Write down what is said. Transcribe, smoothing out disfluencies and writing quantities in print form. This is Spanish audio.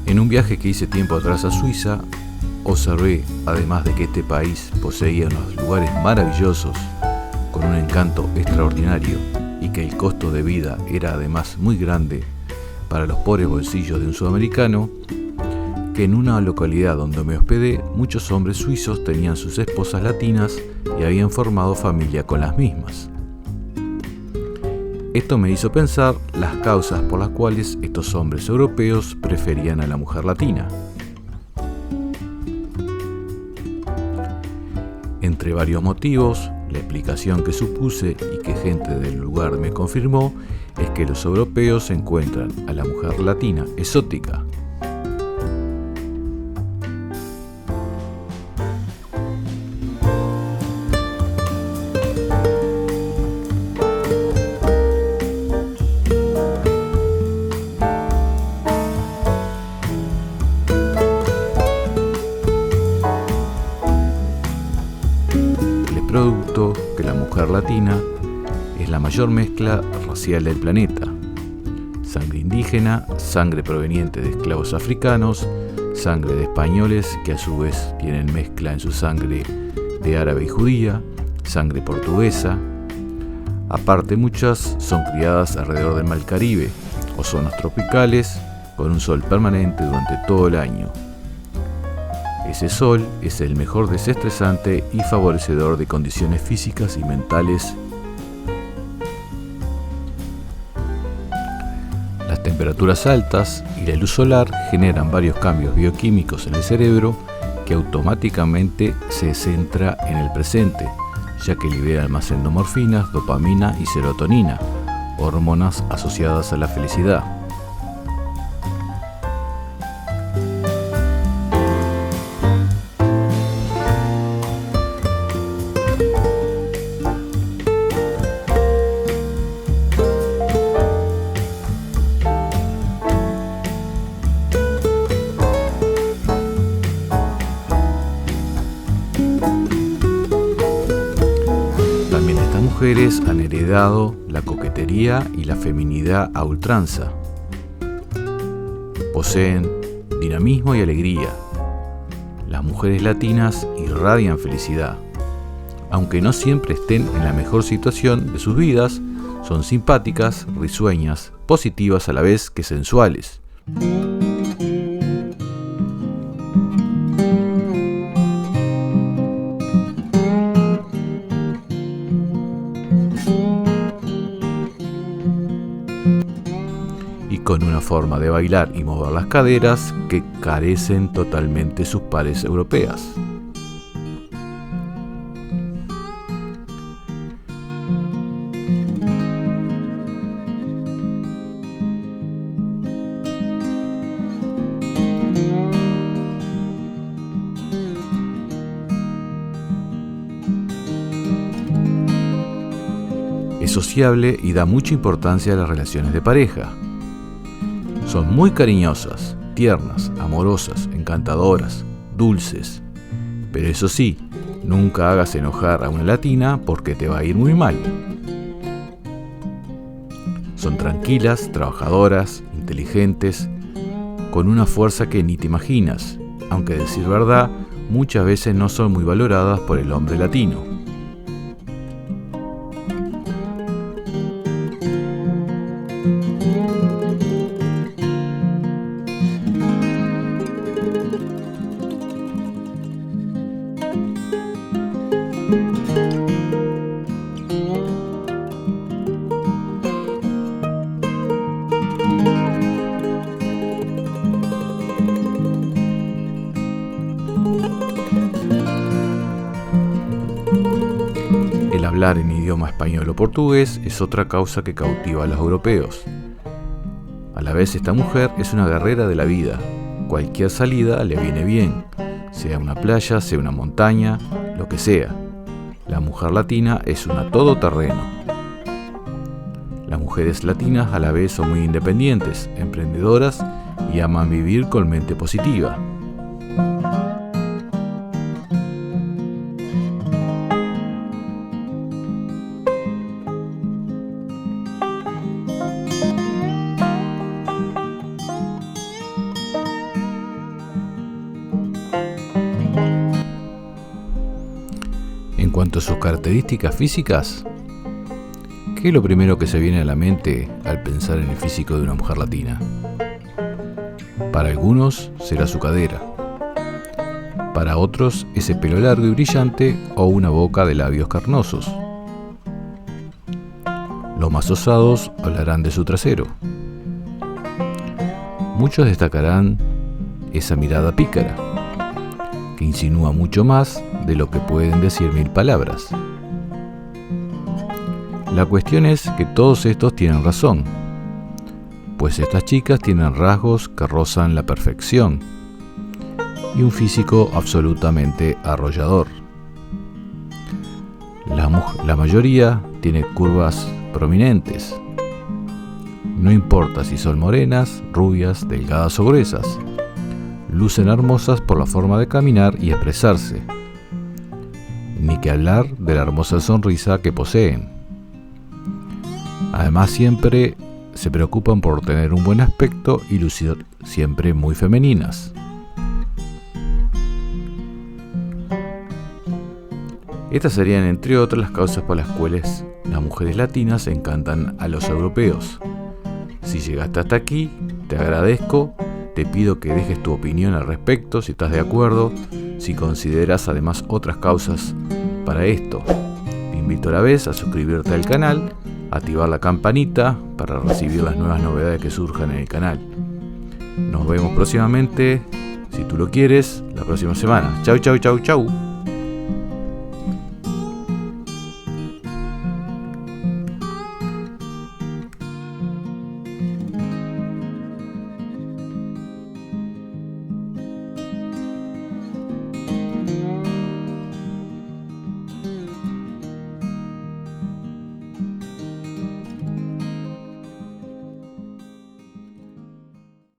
En un viaje que hice tiempo atrás a Suiza, observé, además de que este país poseía unos lugares maravillosos, con un encanto extraordinario, y que el costo de vida era además muy grande para los pobres bolsillos de un sudamericano, que en una localidad donde me hospedé, muchos hombres suizos tenían sus esposas latinas y habían formado familia con las mismas. Esto me hizo pensar las causas por las cuales estos hombres europeos preferían a la mujer latina. Entre varios motivos, la explicación que supuse y que gente del lugar me confirmó es que los europeos encuentran a la mujer latina exótica. Producto que la mujer latina es la mayor mezcla racial del planeta. Sangre indígena, sangre proveniente de esclavos africanos, sangre de españoles que a su vez tienen mezcla en su sangre de árabe y judía, sangre portuguesa. Aparte, muchas son criadas alrededor del Mar Caribe o zonas tropicales con un sol permanente durante todo el año. Ese sol es el mejor desestresante y favorecedor de condiciones físicas y mentales. Las temperaturas altas y la luz solar generan varios cambios bioquímicos en el cerebro que automáticamente se centra en el presente, ya que libera más endorfinas, dopamina y serotonina, hormonas asociadas a la felicidad. Mujeres han heredado la coquetería y la feminidad a ultranza. Poseen dinamismo y alegría. Las mujeres latinas irradian felicidad. Aunque no siempre estén en la mejor situación de sus vidas, son simpáticas, risueñas, positivas a la vez que sensuales. Con una forma de bailar y mover las caderas que carecen totalmente sus pares europeas. Es sociable y da mucha importancia a las relaciones de pareja. Son muy cariñosas, tiernas, amorosas, encantadoras, dulces. Pero eso sí, nunca hagas enojar a una latina porque te va a ir muy mal. Son tranquilas, trabajadoras, inteligentes, con una fuerza que ni te imaginas, aunque a decir verdad, muchas veces no son muy valoradas por el hombre latino. El hablar en idioma español o portugués es otra causa que cautiva a los europeos. A la vez, esta mujer es una guerrera de la vida. Cualquier salida le viene bien, sea una playa, sea una montaña, lo que sea. La mujer latina es una todoterreno. Las mujeres latinas a la vez son muy independientes, emprendedoras y aman vivir con mente positiva. cuanto a sus características físicas, ¿qué es lo primero que se viene a la mente al pensar en el físico de una mujer latina? Para algunos será su cadera, para otros ese pelo largo y brillante o una boca de labios carnosos. Los más osados hablarán de su trasero. Muchos destacarán esa mirada pícara, que insinúa mucho más de lo que pueden decir 1000 palabras. La cuestión es que todos estos tienen razón, pues estas chicas tienen rasgos que rozan la perfección y un físico absolutamente arrollador. La mayoría tiene curvas prominentes. No importa si son morenas, rubias, delgadas o gruesas, lucen hermosas por la forma de caminar y expresarse, ni que hablar de la hermosa sonrisa que poseen. Además, siempre se preocupan por tener un buen aspecto y lucir siempre muy femeninas. Estas serían, entre otras, las causas por las cuales las mujeres latinas encantan a los europeos. Si llegaste hasta aquí, te agradezco, te pido que dejes tu opinión al respecto, si estás de acuerdo, si consideras además otras causas para esto. Te invito a la vez a suscribirte al canal, activar la campanita para recibir las nuevas novedades que surjan en el canal. Nos vemos próximamente, si tú lo quieres, la próxima semana. Chau, chau, chau, chau.